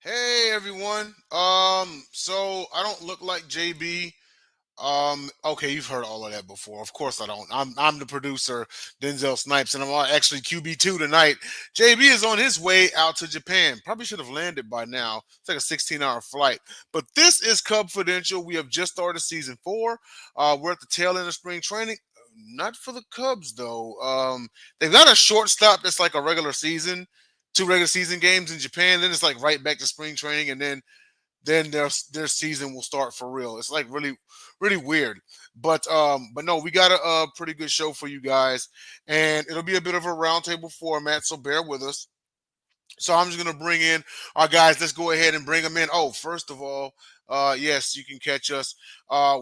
Hey everyone. So I don't look like JB. Okay, you've heard all of that before. Of course I don't. I'm the producer, Denzel Snipes, and I'm actually QB2 tonight. JB is on his way out to Japan. Probably should have landed by now. It's like a 16-hour flight. But this is Cubfidential. We have just started season 4. We're at the tail end of spring training. Not for the Cubs though. They've got a shortstop that's like a regular season, two regular season games in Japan. Then it's like right back to spring training, and then their season will start for real. It's like really weird. But no, we got a pretty good show for you guys, and it'll be a bit of a roundtable format. So bear with us. So I'm just gonna bring in our guys. Let's go ahead and bring them in. Oh, first of all, yes, you can catch us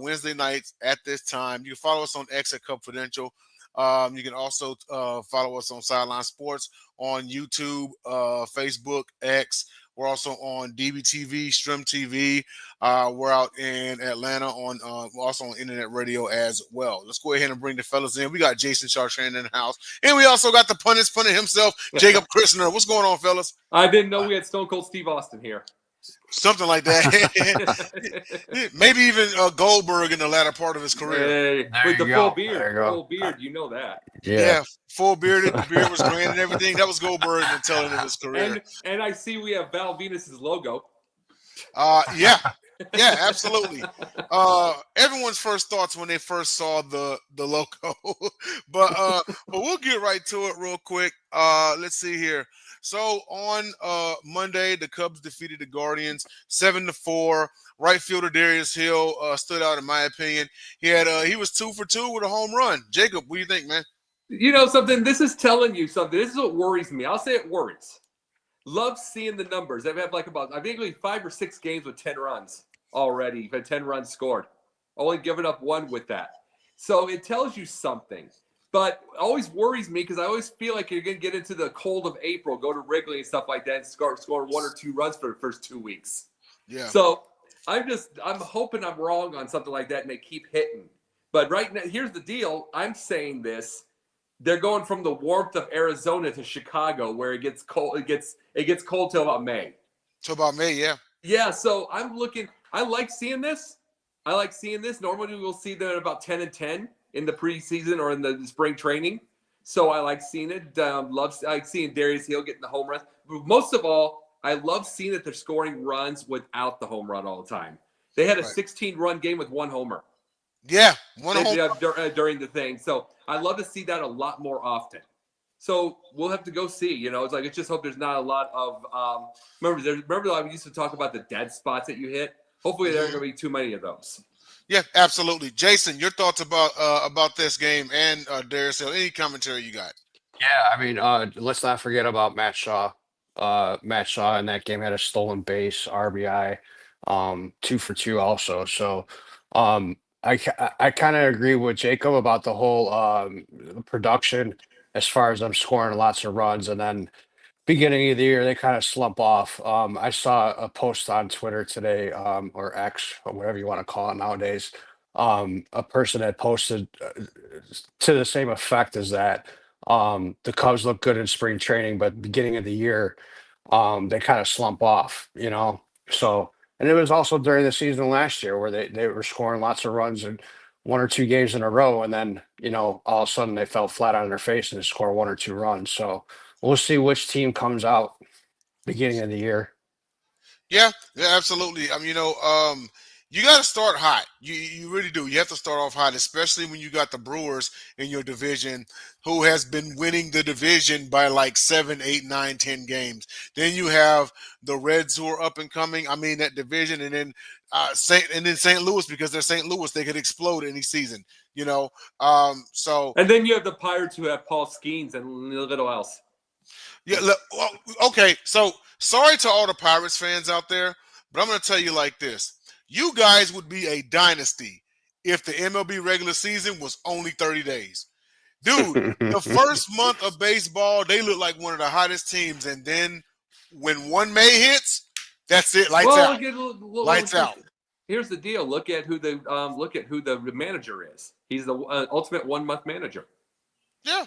Wednesday nights at this time. You can follow us on X at Confidential. You can also follow us on Sideline Sports on YouTube, Facebook, X. We're also on DBTV, Stream TV. We're out in Atlanta on also on internet radio as well. Let's go ahead and bring the fellas in. We got Jason Chartrand in the house, and we also got the punter himself, Jacob Christner. What's going on, fellas? I didn't know we had Stone Cold Steve Austin here. Something like that. Maybe even Goldberg in the latter part of his career. Hey, with the full beard, you know that. Yeah, full bearded. The beard was grand and everything. That was Goldberg in the tail end of his career. And I see we have Val Venus's logo. Yeah, absolutely. Everyone's first thoughts when they first saw the logo, but we'll get right to it real quick. Let's see here. So on Monday, the Cubs defeated the Guardians 7-4. Right fielder Darius Hill stood out in my opinion. He was 2 for 2 with a home run. Jacob, what do you think, man? You know something? This is telling you something. This is what worries me. I'll say it worries. Love seeing the numbers. I've had I think 5 or 6 games with 10 runs already. You've had 10 runs scored. Only given up 1 with that. So it tells you something. But it always worries me because I always feel like you're going to get into the cold of April, go to Wrigley and stuff like that, and score 1 or 2 runs for the first 2 weeks. Yeah. So I'm hoping I'm wrong on something like that, and they keep hitting. But right now, here's the deal. I'm saying this. They're going from the warmth of Arizona to Chicago, where it gets cold. It gets cold till about May. Till about May, yeah. Yeah. So I'm looking. I like seeing this. Normally we'll see them at about 10-10 in the preseason or in the spring training. So I like seeing it. I like seeing Darius Hill getting the home runs. But most of all, I love seeing that they're scoring runs without the home run all the time. They had a 16-run game with 1 homer. Yeah, during the thing. So I love to see that a lot more often. So we'll have to go see. You know, it's just hope there's not a lot of. Remember I used to talk about the dead spots that you hit. Hopefully there aren't going to be too many of those. Yeah, absolutely. Jason, your thoughts about this game and Darius Hill? Any commentary you got? Yeah, I mean, let's not forget about Matt Shaw. Matt Shaw in that game had a stolen base, RBI, 2 for 2 also. So I kind of agree with Jacob about the whole production as far as them scoring lots of runs, and then beginning of the year they kind of slump off. I saw a post on Twitter today, or X, or whatever you want to call it nowadays. A person had posted to the same effect as that. The Cubs look good in spring training, but beginning of the year, they kind of slump off, you know. So, and it was also during the season last year where they were scoring lots of runs in 1 or 2 games in a row, and then all of a sudden they fell flat on their face and they score 1 or 2 runs. So we'll see which team comes out beginning of the year. Yeah, absolutely. I mean, you got to start hot. You really do. You have to start off hot, especially when you got the Brewers in your division, who has been winning the division by like 7, 8, 9, 10 games. Then you have the Reds, who are up and coming. I mean, that division, and then St. Louis, because they're St. Louis, they could explode any season. So and then you have the Pirates, who have Paul Skeens and little else. Yeah. Okay. So sorry to all the Pirates fans out there, but I'm going to tell you like this. You guys would be a dynasty if the MLB regular season was only 30 days. Dude, the first month of baseball, they look like one of the hottest teams. And then when 1 May hits, that's it. Lights out. Lights out. Here's the deal. Look at who the manager is. He's the ultimate 1 month manager. Yeah.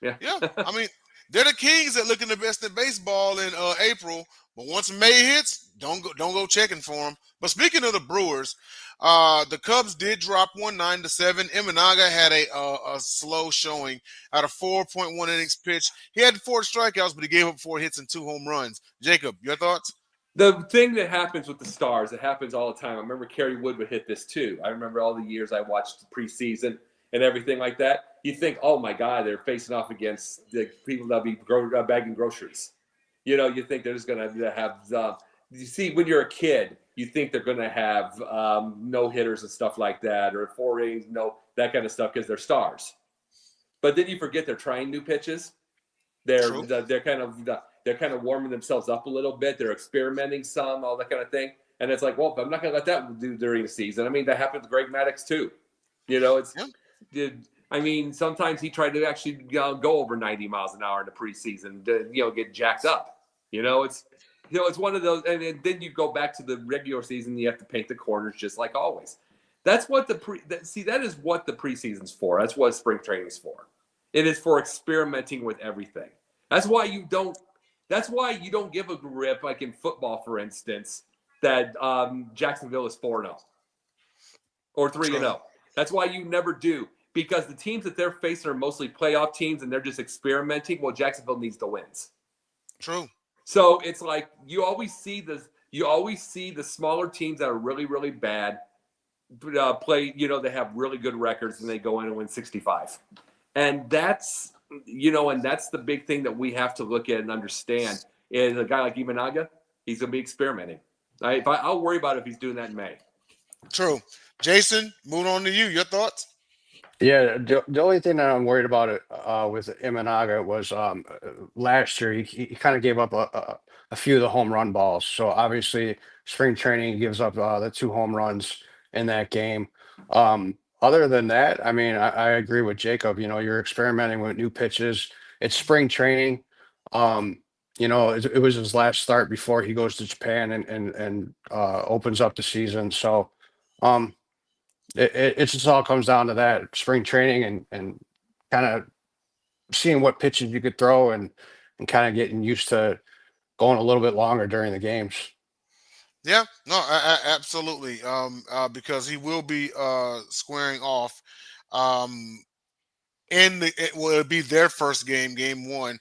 I mean, They're the kings that looking the best in baseball in April. But once May hits, don't go checking for them. But speaking of the Brewers, the Cubs did drop one 9-7. Imanaga had a slow showing out of 4.1 innings pitched. He had 4 strikeouts, but he gave up 4 hits and 2 home runs. Jacob, your thoughts? The thing that happens with the stars, it happens all the time. I remember Kerry Wood would hit this too. I remember all the years I watched preseason and everything like that. You think, oh my God, they're facing off against the people that be bagging groceries. You think they're just going to have. You see, when you're a kid, you think they're going to have no hitters and stuff like that, or 4 innings, no that kind of stuff because they're stars. But then you forget they're trying new pitches. They're True. they're kind of they're kind of warming themselves up a little bit. They're experimenting some, all that kind of thing. And it's like, well, I'm not going to let that do during the season. I mean, that happened to Greg Maddux too. It's Yeah. I mean, sometimes he tried to actually go over 90 miles an hour in the preseason to get jacked up. It's one of those, and then you go back to the regular season. You have to paint the corners just like always. That's what that is what the preseason's for. That's what spring training's for. It is for experimenting with everything. That's why you don't. That's why you don't give a grip, like in football, for instance, that Jacksonville is 4-0 or 3-0. True. That's why you never do, because the teams that they're facing are mostly playoff teams, and they're just experimenting. Well, Jacksonville needs the wins. True. So it's like you always see the smaller teams that are really, really bad play. They have really good records, and they go in and win 65. And that's the big thing that we have to look at and understand is a guy like Imanaga, he's going to be experimenting. I'll worry about it if he's doing that in May. True. Jason, moving on to you. Your thoughts? Yeah, the only thing that I'm worried about with Imanaga was last year he kind of gave up a few of the home run balls. So obviously spring training gives up the 2 home runs in that game. Other than that, I mean, I agree with Jacob. You're experimenting with new pitches. It's spring training. Um, it was his last start before he goes to Japan and opens up the season. So. Um, it just all comes down to that spring training and kind of seeing what pitches you could throw and kind of getting used to going a little bit longer during the games. Yeah, no, absolutely. Because he will be squaring off. Um, it'll be their first game, game one,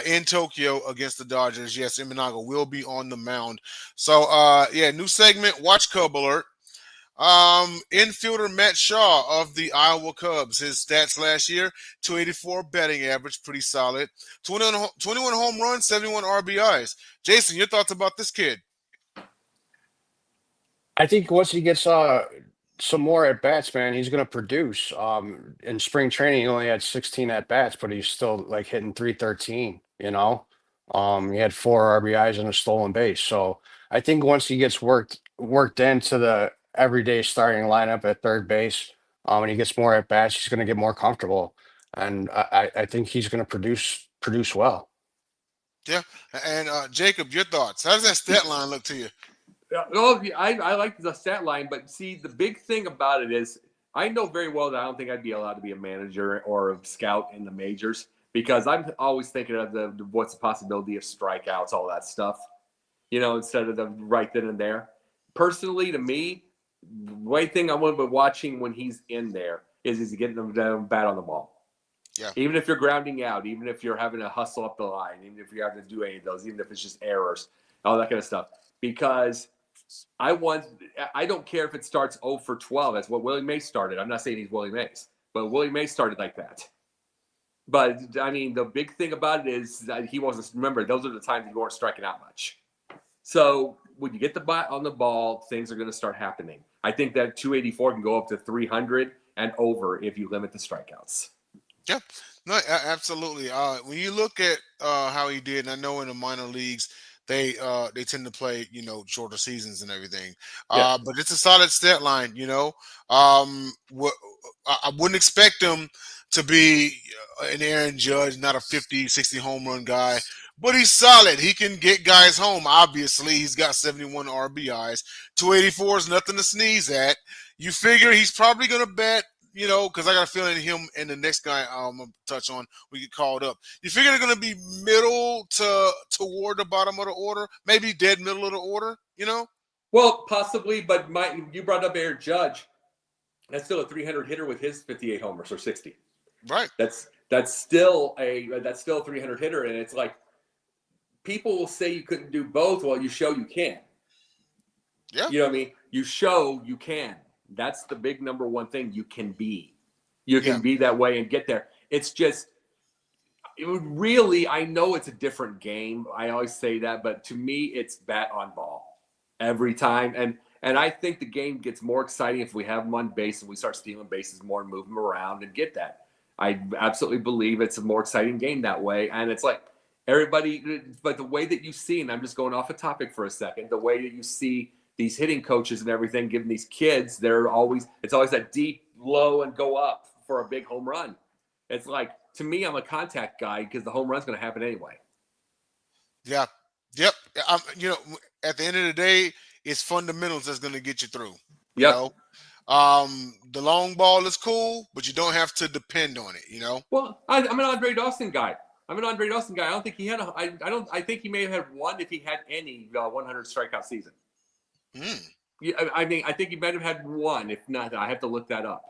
in Tokyo against the Dodgers. Yes, Imanaga will be on the mound. So, yeah, new segment. Watch Cub Alert. Infielder Matt Shaw of the Iowa Cubs. His stats last year: 284 batting average, pretty solid. 21 home runs, 71 RBIs. Jason, your thoughts about this kid? I think once he gets some more at bats, man, he's going to produce. In spring training, he only had 16 at bats, but he's still like hitting 313. He had 4 RBIs and a stolen base. So I think once he gets worked into the everyday starting lineup at third base, and he gets more at bats, he's going to get more comfortable, and I think he's going to produce well. Yeah. And Jacob, your thoughts? How does that stat line look to you? Yeah, well, I like the stat line, but see, the big thing about it is I know very well that I don't think I'd be allowed to be a manager or a scout in the majors because I'm always thinking of what's the possibility of strikeouts, all that stuff, instead of the right then and there. Personally, to me, the right thing I want to be watching when he's in there is he getting the bat on the ball. Yeah. Even if you're grounding out, even if you're having to hustle up the line, even if you have to do any of those, even if it's just errors, all that kind of stuff. Because I don't care if it starts 0 for 12. That's what Willie Mays started. I'm not saying he's Willie Mays, but Willie Mays started like that. But I mean, the big thing about it is that he wasn't. Remember, those are the times you weren't striking out much. So when you get the bat on the ball, things are going to start happening. I think that 284 can go up to 300 and over if you limit the strikeouts. Yeah, no, absolutely. When you look at how he did, and I know in the minor leagues they tend to play shorter seasons and everything, Yeah. but it's a solid stat line. I wouldn't expect him to be an Aaron Judge, not a 50, 60 home run guy, but he's solid. He can get guys home. Obviously, he's got 71 RBIs. 284 is nothing to sneeze at. You figure he's probably going to bat because I got a feeling him and the next guy I'm gonna touch on we get called up. You figure they're gonna be middle to toward the bottom of the order, maybe dead middle of the order. Well, possibly, but you brought up Aaron Judge. That's still a 300 hitter with his 58 homers or 60. Right? That's still a 300 hitter, and it's like people will say you couldn't do both. Well, you show you can. Yeah. You know what I mean? You show you can. That's the big number one thing you can be. You can be that way and get there. It's just really, I know it's a different game. I always say that, but to me, it's bat on ball every time. And I think the game gets more exciting if we have them on base and we start stealing bases more and move them around and get that. I absolutely believe it's a more exciting game that way. And it's like everybody, but the way that you see, and I'm just going off a topic for a second, the way that you see these hitting coaches and everything giving these kids, it's always that deep, low, and go up for a big home run. It's like, to me, I'm a contact guy because the home run's going to happen anyway. Yeah. Yep. At the end of the day, it's fundamentals that's going to get you through. Yep. The long ball is cool, but you don't have to depend on it. Well, I'm an Andre Dawson guy. I don't think he had I think he may have had one if he had any 100 strikeout season. Yeah, I mean, I think he might have had one. If not, I have to look that up.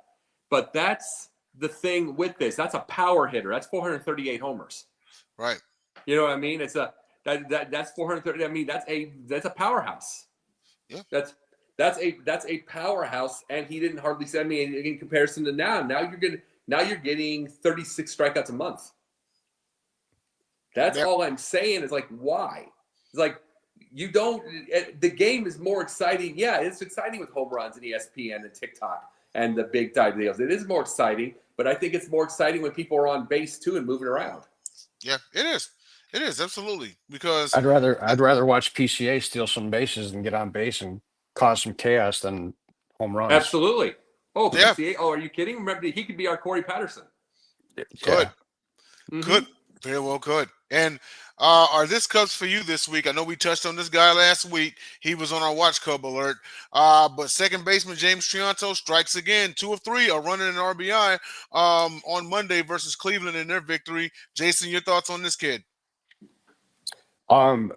But that's the thing with this. That's a power hitter. That's 438 homers. Right. You know what I mean? It's that's 430. I mean, that's a powerhouse. Yeah. That's a powerhouse, and he didn't hardly say. I mean, in comparison to now you're getting 36 strikeouts a month. That's all I'm saying is like, why? It's like you don't. The game is more exciting. Yeah, it's exciting with home runs and ESPN and TikTok and the big time deals. It is more exciting, but I think it's more exciting when people are on base too and moving around. Yeah, it is. It is absolutely because I'd rather watch PCA steal some bases and get on base and cause some chaos than home runs. Absolutely. Oh, yeah. PCA. Oh, are you kidding? Remember, he could be our Corey Patterson. Could. Mm-hmm. Could. Very well could. And are this Cubs for you this week? I know we touched on this guy last week. He was on our watch Cub alert. But second baseman James Trianto strikes again. 2 of 3 are running an RBI on Monday versus Cleveland in their victory. Jason, your thoughts on this kid? I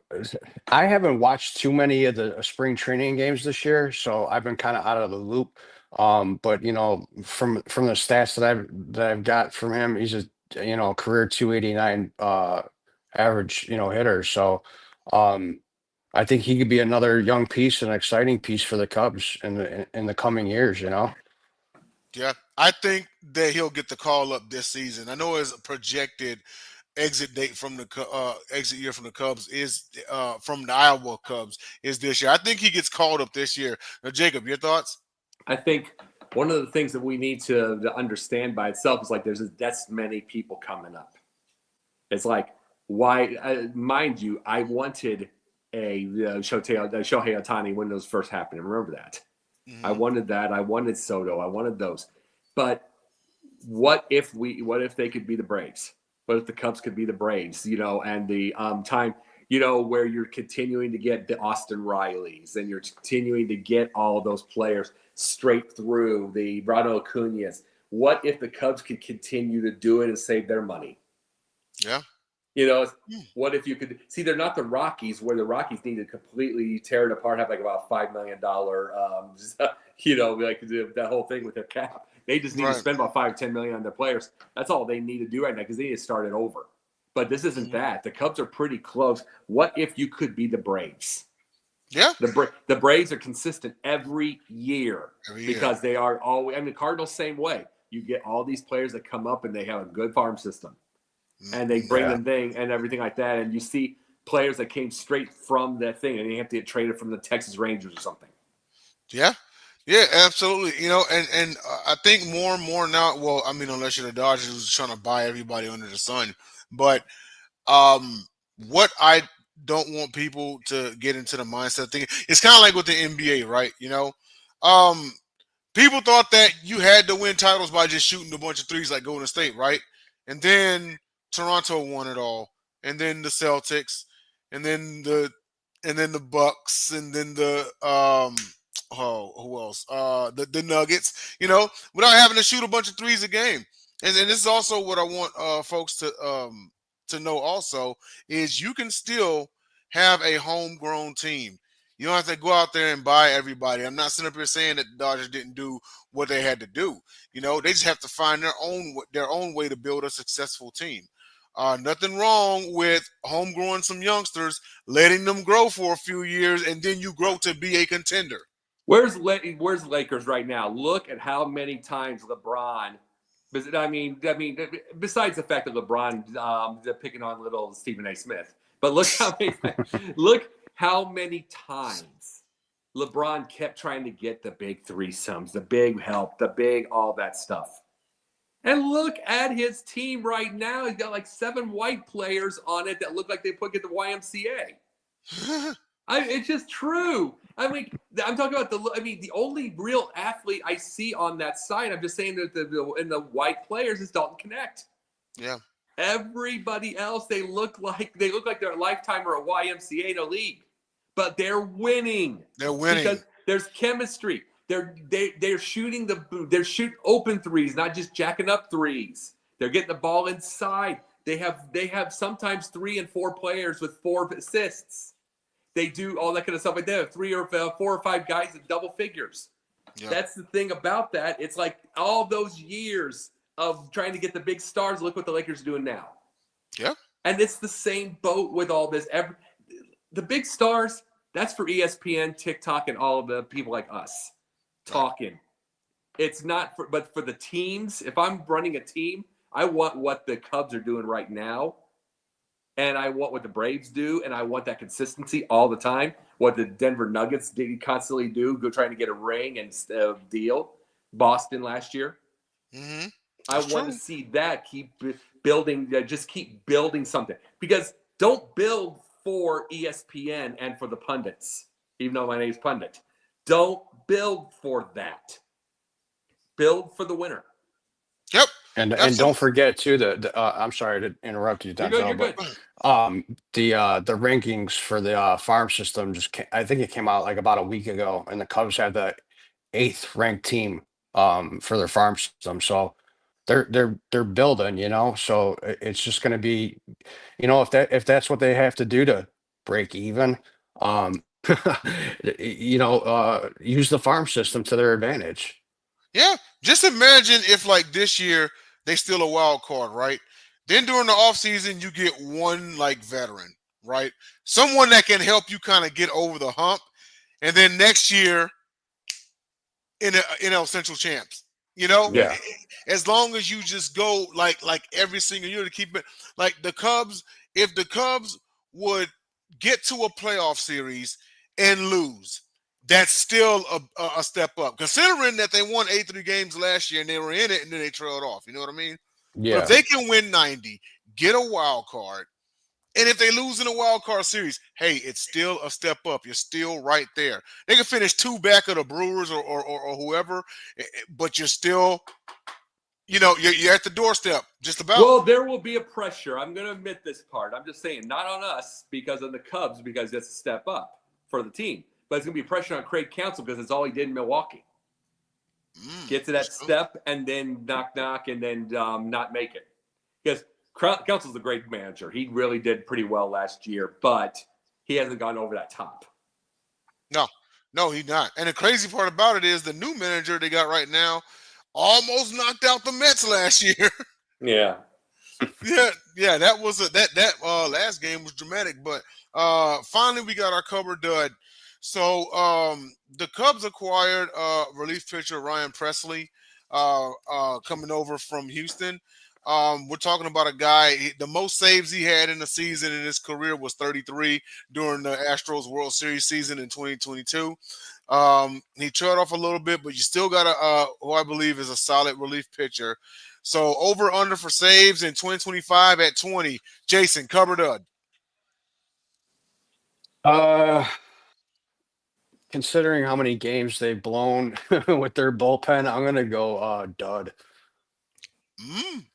haven't watched too many of the spring training games this year, so I've been kind of out of the loop. But from the stats that I've got from him, he's a career 289 average hitter. So I think he could be another young piece, an exciting piece for the Cubs in the coming years. Yeah, I think that he'll get the call up this season. I know his projected exit date from the exit year from the Cubs is from the Iowa Cubs is this year. I think he gets called up this year. Now, Jacob, your thoughts? I think one of the things that we need to understand by itself is like there's that's many people coming up. It's like why, mind you, I wanted a Shohei Ohtani when those first happened. Remember that? Mm-hmm. I wanted that. I wanted Soto. I wanted those. But what if they could be the Braves? What if the Cubs could be the Braves, and the time, where you're continuing to get the Austin Rileys and you're continuing to get all of those players straight through the Ronald Acuñas. What if the Cubs could continue to do it and save their money? Yeah. What if you could see they're not the Rockies where the Rockies need to completely tear it apart, have like about $5 million, like that whole thing with their cap. They just need to spend about $5-10 million on their players. That's all they need to do right now because they need to start it over. But this isn't that. The Cubs are pretty close. What if you could be the Braves? Yeah. The Braves are consistent every year because they are always. I mean, the Cardinals same way. You get all these players that come up and they have a good farm system, and they bring them thing and everything like that. And you see players that came straight from that thing, and you have to get traded from the Texas Rangers or something. Yeah. Yeah, absolutely. And I think more and more now. Well, I mean, unless you're the Dodgers who's trying to buy everybody under the sun, but what I don't want people to get into the mindset thing. It's kind of like with the NBA, right? People thought that you had to win titles by just shooting a bunch of threes like Golden State, right? And then Toronto won it all, and then the Celtics, and then the Bucks, and then the oh, who else? The Nuggets. Without having to shoot a bunch of threes a game. And this is also what I want folks to know. Also, is you can still have a homegrown team. You don't have to go out there and buy everybody. I'm not sitting up here saying that the Dodgers didn't do what they had to do. They just have to find their own way to build a successful team. Nothing wrong with homegrowing some youngsters, letting them grow for a few years, and then you grow to be a contender. Where's Lakers right now? Look at how many times LeBron. Besides the fact that LeBron they're picking on little Stephen A. Smith, but look how many times LeBron kept trying to get the big threesomes, the big help, the big all that stuff. And look at his team right now. He's got like 7 white players on it that look like they put at the YMCA. It's just true. I'm talking about the only real athlete I see on that side. I'm just saying that the white players is Dalton Connect. Yeah. Everybody else, they look like they're a Lifetime or a YMCA in a league, but they're winning. They're winning because there's chemistry. They're shooting open threes, not just jacking up threes. They're getting the ball inside. They have sometimes 3 and 4 players with 4 assists. They do all that kind of stuff like that. 3 or 4 or 5 guys in double figures. Yeah. That's the thing about that. It's like all those years of trying to get the big stars. Look what the Lakers are doing now. Yeah. And it's the same boat with all this. The big stars, that's for ESPN, TikTok, and all of the people like us talking. It's not but for the teams. If I'm running a team, I want what the Cubs are doing right now. And I want what the Braves do, and I want that consistency all the time. What the Denver Nuggets constantly do, go trying to get a ring and deal. Boston last year. Mm-hmm. I want to see that keep building, just keep building something. Because don't build for ESPN and for the pundits, even though my name's Pundit. Don't build for that. Build for the winner. Yep. And don't forget too I'm sorry to interrupt you, Denzel, you're good. The rankings for the farm system I think it came out like about a week ago, and the Cubs have the 8th ranked team for their farm system. So they're building, So it's just going to be, if that's what they have to do to break even, use the farm system to their advantage. Yeah, just imagine if like this year they steal a wild card, right? Then during the offseason, you get one like veteran, right? Someone that can help you kind of get over the hump. And then next year, Central champs. Yeah. As long as you just go like every single year to keep it like the Cubs, if the Cubs would get to a playoff series and lose, that's still a step up, considering that they won 83 games last year and they were in it and then they trailed off. You know what I mean? Yeah. But if they can win 90, get a wild card, and if they lose in a wild card series, hey, it's still a step up. You're still right there. They can finish 2 back of the Brewers or whoever, but you're still, you're at the doorstep just about. Well, there will be a pressure. I'm going to admit this part. I'm just saying, not on us because of the Cubs, because that's a step up for the team. But it's going to be pressure on Craig Counsell because it's all he did in Milwaukee. Get to that step and then knock, and then not make it. Because Counsell's a great manager. He really did pretty well last year, but he hasn't gone over that top. No, he's not. And the crazy part about it is the new manager they got right now almost knocked out the Mets last year. Yeah. Yeah. That was that last game was dramatic, but finally we got our cover dud. So the Cubs acquired relief pitcher Ryan Presley coming over from Houston. We're talking about a guy, the most saves he had in the season in his career was 33 during the Astros World Series season in 2022. He trailed off a little bit, but you still got who I believe is a solid relief pitcher. So over under for saves in 2025 at 20. Jason, cover dud. Considering how many games they've blown with their bullpen, I'm gonna go dud.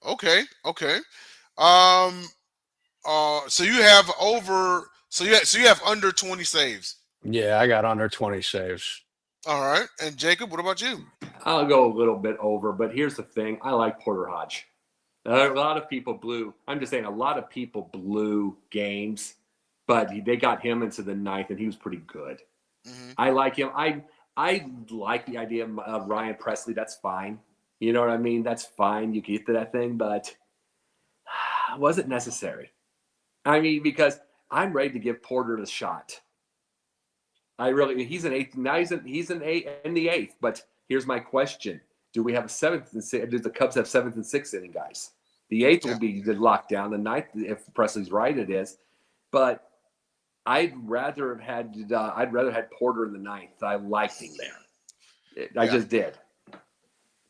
Okay. So you have over. So you have under 20 saves. Yeah, I got under 20 saves. All right. And Jacob, what about you? I'll go a little bit over, but here's the thing: I like Porter Hodge. A lot of people blew. I'm just saying, a lot of people blew games, but they got him into the ninth, and he was pretty good. Hmm. I like him. I like the idea of Ryan Presley. That's fine. You know what I mean? That's fine. You get to that thing, but was it necessary? I mean, because I'm ready to give Porter the shot. I really. He's an eighth. Now he's an eight in the eighth. But here's my question: do we have a seventh and sixth? Do the Cubs have seventh and sixth inning guys? The eighth will Yeah. be the lockdown. The ninth, if Presley's right, it is. But I'd rather have had Porter in the ninth. I liked him there. I Yeah. just did.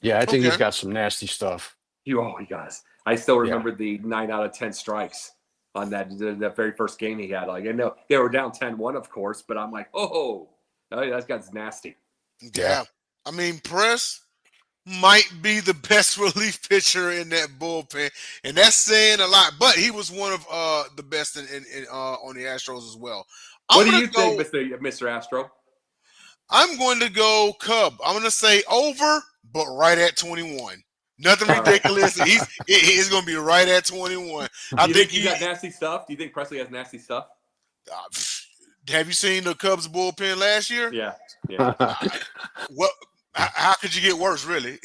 Yeah, I think Okay. he's got some nasty stuff. He guys. I still Yeah. remember the 9 out of 10 strikes on that very first game he had. Like, I know they were down 10-1, of course, but I'm like, oh, that guy's nasty. Yeah. I mean, Press might be the best relief pitcher in that bullpen, and that's saying a lot. But he was one of the best in on the Astros as well. What I'm do gonna you think, go. Mr. Astro? I'm going to go Cub. I'm going to say over, but right at 21. Nothing All right. ridiculous. He's going to be right at 21. I Do you think think he's got nasty stuff? Do you think Presley has nasty stuff? uh, have you seen the Cubs bullpen last year? Yeah. What? How could you get worse, really?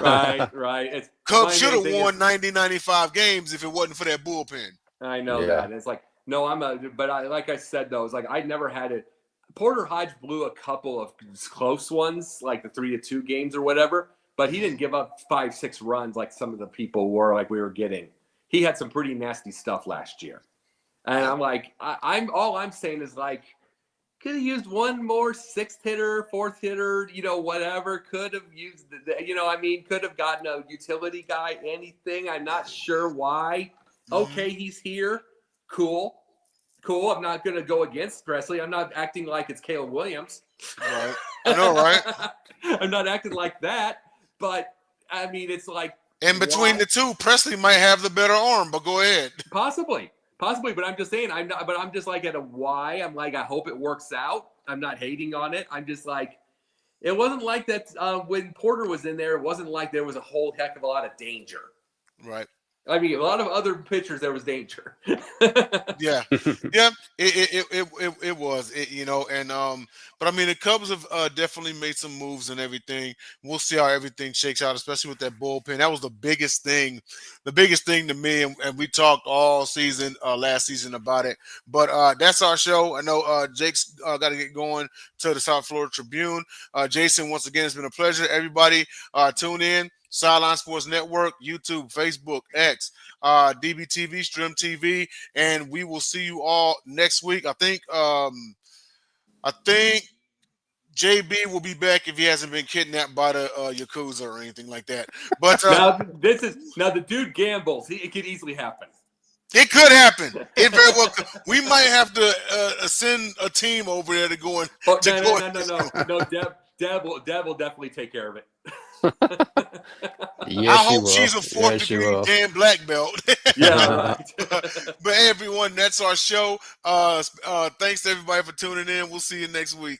Right. Cubs My should main have thing won is, 90, 95 games if it wasn't for that bullpen. I know Yeah. that. It's like, no, like I said, though, it's like I never had it. Porter Hodge blew a couple of close ones, like the 3-2 games or whatever, but he didn't give up 5-6 runs like some of the people were, like we were getting. He had some pretty nasty stuff last year. And I'm like, I'm all I'm saying is like, could have used one more sixth hitter, fourth hitter, whatever. Could have used, could have gotten a utility guy, anything. I'm not sure why. Okay, he's here. Cool. I'm not going to go against Presley. I'm not acting like it's Caleb Williams. Right. I know, right? I'm not acting like that. But, I mean, it's like. And between the two, Presley might have the better arm, but go ahead. Possibly, but I'm just saying, I'm just like at a why. I'm like, I hope it works out. I'm not hating on it. I'm just like, it wasn't like that when Porter was in there. It wasn't like there was a whole heck of a lot of danger. Right. I mean, a lot of other pitchers, there was danger. Yeah. It was, but I mean, the Cubs have definitely made some moves and everything. We'll see how everything shakes out, especially with that bullpen. That was the biggest thing to me, and we talked all season, last season about it. But that's our show. I know Jake's got to get going to the South Florida Tribune. Jason, once again, it's been a pleasure. Everybody, tune in. Sideline Sports Network, YouTube, Facebook, X, DBTV, Stream TV, and we will see you all next week. I think JB will be back if he hasn't been kidnapped by the Yakuza or anything like that. But now the dude gambles. It could easily happen. It could happen. It very well could. We might have to send a team over there to go and. No. Deb will definitely take care of it. Yes, I hope she's a fourth degree damn black belt. Yeah. But hey, everyone, that's our show. Thanks to everybody for tuning in. We'll see you next week.